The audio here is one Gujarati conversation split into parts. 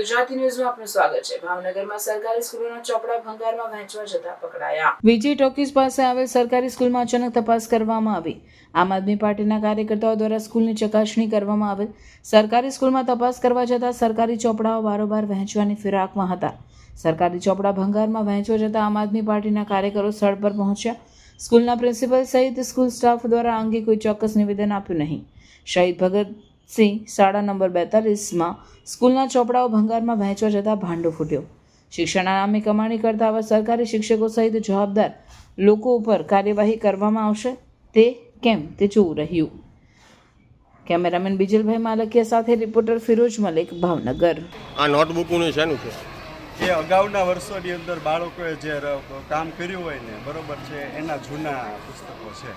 ગુજરાતી ન્યૂઝમાં આપનું સ્વાગત છે। ભાવનગરમાં સરકારી સ્કૂલોના ચોપડા ભંગારમાં વહેંચવા જતા પકડાયા। વિજય ટોકીઝ પાસે આવેલ સરકારી સ્કૂલમાં અચાનક તપાસ કરવામાં આવી। આમ આદમી પાર્ટીના કાર્યકર્તાઓ દ્વારા સ્કૂલની ચકાસણી કરવામાં આવેલ। સરકારી સ્કૂલમાં તપાસ કરવા જતા સરકારી ચોપડાઓ બારોબાર વહેંચવાની ફિરાકમાં હતા। સરકારી ચોપડા ભંગારમાં વહેંચવા જતા આમ આદમી પાર્ટીના કાર્યકરો સ્થળ પર પહોંચ્યા। સ્કૂલના પ્રિન્સિપલ સહિત સ્કૂલ સ્ટાફ દ્વારા આ અંગે કોઈ ચોક્કસ નિવેદન આપ્યું નહીં। શહીદ ભગતસિંહ શાળા નંબર 42માં સ્કૂલના ચોપડાઓ ભંગારમાં વહેંચવા જતાં ભાંડો ફૂટ્યો। શિક્ષણના નામે કમાણી કરતા આવા સરકારી શિક્ષકો સહિત જવાબદાર લોકો ઉપર કાર્યવાહી કરવામાં આવશે તે કેમ તે જોવું રહ્યું। કેમેરામેન બીજલભાઈ માલકિયા સાથે રિપોર્ટર ફિરોજ મલિક, ભાવનગર। આ નોટબુકનું શેનું છે? એ અગાઉના વર્ષોની અંદર બાળકોએ જે કામ કર્યું હોય ને, બરોબર છે, એના જૂના પુસ્તકો છે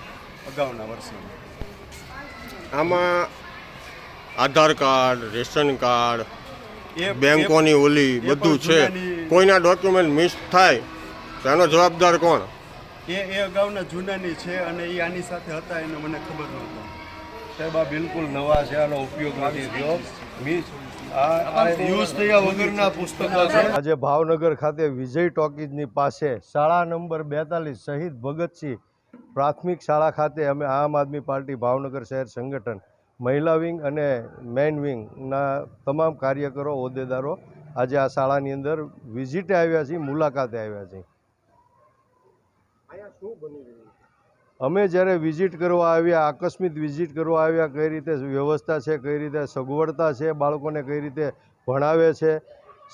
અગાઉના વર્ષોના। આમાં આધાર કાર્ડ, રેશન કાર્ડ, બેંકોની ઓલી બધું છે। કોઈના ડોક્યુમેન્ટ મિસ થાય તો એનો જવાબદાર કોણ? એ અગાઉના જૂનાની છે અને એ આની સાથે હતા એનો મને ખબર નહોતો સાહેબ। આ બિલકુલ નવા છે, આનો ઉપયોગ નથી થયો। યુઝ થયા વગરના પુસ્તકો છે। આજે ભાવનગર ખાતે વિજય ટોકીઝની પાસે શાળા નંબર 42 શહીદ ભગતસિંહ પ્રાથમિક શાળા ખાતે અમે આમ આદમી પાર્ટી ભાવનગર શહેર સંગઠન મહિલા વિંગ અને મેન વિંગના તમામ કાર્યકરો, હોદ્દેદારો આજે આ શાળાની અંદર વિઝિટે આવ્યા છીએ, મુલાકાતે આવ્યા છીએ। અમે જ્યારે વિઝિટ કરવા આવ્યા, આકસ્મિક વિઝિટ કરવા આવ્યા, કઈ રીતે વ્યવસ્થા છે, કઈ રીતે સગવડતા છે, બાળકોને કઈ રીતે ભણાવે છે,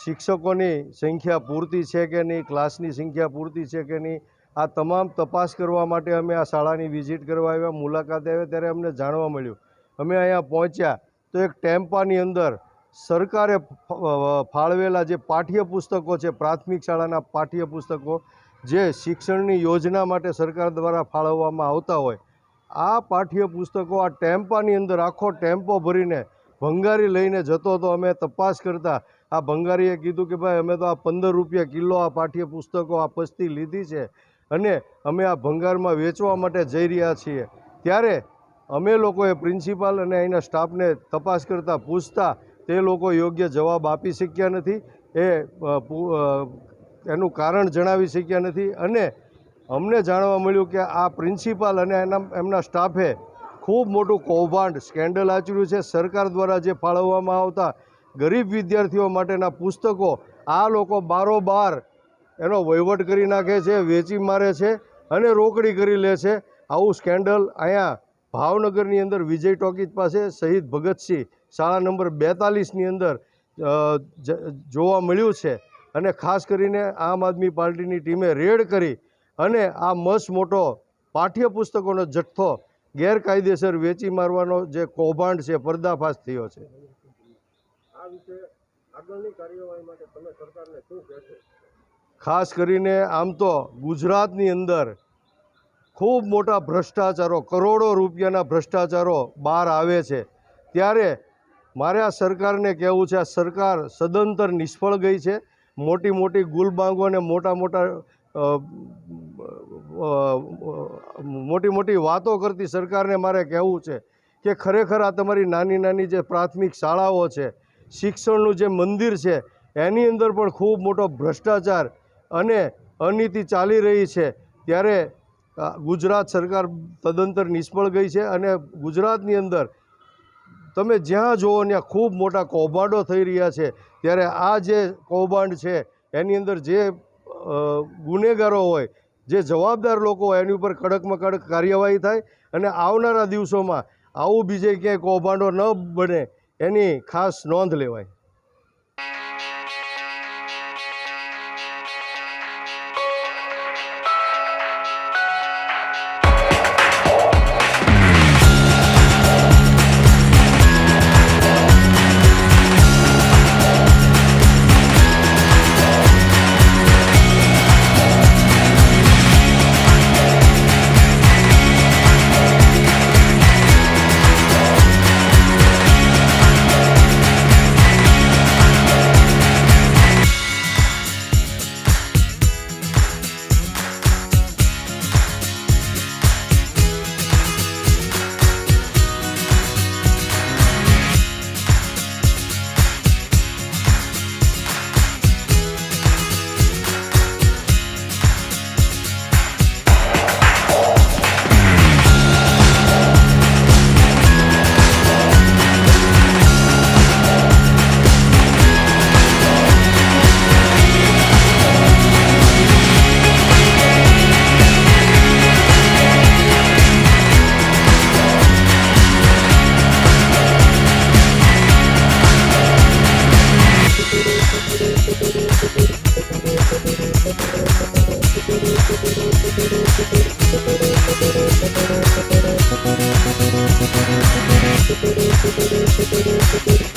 શિક્ષકોની સંખ્યા પૂરતી છે કે નહીં, ક્લાસની સંખ્યા પૂરતી છે કે નહીં, આ તમામ તપાસ કરવા માટે અમે આ શાળાની વિઝિટ કરવા આવ્યા, મુલાકાતે આવ્યા। ત્યારે અમને જાણવા મળ્યું, અમે અહીંયા પહોંચ્યા તો એક ટેમ્પાની અંદર સરકારે ફાળવેલા જે પાઠ્યપુસ્તકો છે, પ્રાથમિક શાળાના પાઠ્યપુસ્તકો જે શિક્ષણની યોજના માટે સરકાર દ્વારા ફાળવવામાં આવતા હોય, આ પાઠ્યપુસ્તકો આ ટેમ્પાની અંદર આખો ટેમ્પો ભરીને ભંગારી લઈને જતો હતો। અમે તપાસ કરતાં આ ભંગારીએ કીધું કે ભાઈ અમે તો આ 15 રૂપિયા કિલો આ પાઠ્યપુસ્તકો આ પસ્તી લીધી છે અને અમે આ ભંગારમાં વેચવા માટે જઈ રહ્યા છીએ। ત્યારે અમે લોકોએ પ્રિન્સિપાલ અને અહીંના સ્ટાફને તપાસ કરતાં પૂછતા તે લોકો યોગ્ય જવાબ આપી શક્યા નથી, એનું કારણ જણાવી શક્યા નથી। અને અમને જાણવા મળ્યું કે આ પ્રિન્સિપાલ અને એમના સ્ટાફે ખૂબ મોટું કૌભાંડ, સ્કેન્ડલ આચર્યું છે। સરકાર દ્વારા જે ફાળવવામાં આવતા ગરીબ વિદ્યાર્થીઓ માટેના પુસ્તકો આ લોકો બારોબાર એનો વહીવટ કરી નાખે છે, વેચી મારે છે અને રોકડી કરી લે છે। આવું સ્કેન્ડલ અહીંયા ભાવનગરની અંદર વિજય ટોકીઝ પાસે શહીદ ભગતસિંહ શાળા નંબર 42ની અંદર જોવા મળ્યું છે। અને ખાસ કરીને આમ આદમી પાર્ટીની ટીમે રેડ કરી અને આ મસ્ત મોટો પાઠ્યપુસ્તકોનો જથ્થો ગેરકાયદેસર વેચી મારવાનો જે કૌભાંડ છે, પર્દાફાશ થયો છે। આ વિશે આગળની કાર્યવાહી માટે તમે સરકારને શું કહેશો? ખાસ કરીને આમ તો ગુજરાતની અંદર ખૂબ મોટા ભ્રષ્ટાચારો, કરોડો રૂપિયાના ભ્રષ્ટાચારો બહાર આવે છે, ત્યારે મારે આ સરકારને કહેવું છે, આ સરકાર સદંતર નિષ્ફળ ગઈ છે। મોટી મોટી ગુલબાંગો અને મોટી મોટી વાતો કરતી સરકારને મારે કહેવું છે કે ખરેખર આ તમારી નાની નાની જે પ્રાથમિક શાળાઓ છે, શિક્ષણનું જે મંદિર છે, એની અંદર પણ ખૂબ મોટો ભ્રષ્ટાચાર અને અનીતિ ચાલી રહી છે। ત્યારે ગુજરાત સરકાર તદંતર નિષ્ફળ ગઈ છે અને ગુજરાતની અંદર તમે જ્યાં જુઓ ત્યાં ખૂબ મોટા કૌભાંડો થઈ રહ્યા છે। ત્યારે આ જે કૌભાંડ છે એની અંદર જે ગુનેગારો હોય, જે જવાબદાર લોકો હોય, એની ઉપર કડકમાં કડક કાર્યવાહી થાય અને આવનારા દિવસોમાં આવું બીજે ક્યાંય કૌભાંડો ન બને એની ખાસ નોંધ લેવાય। છે।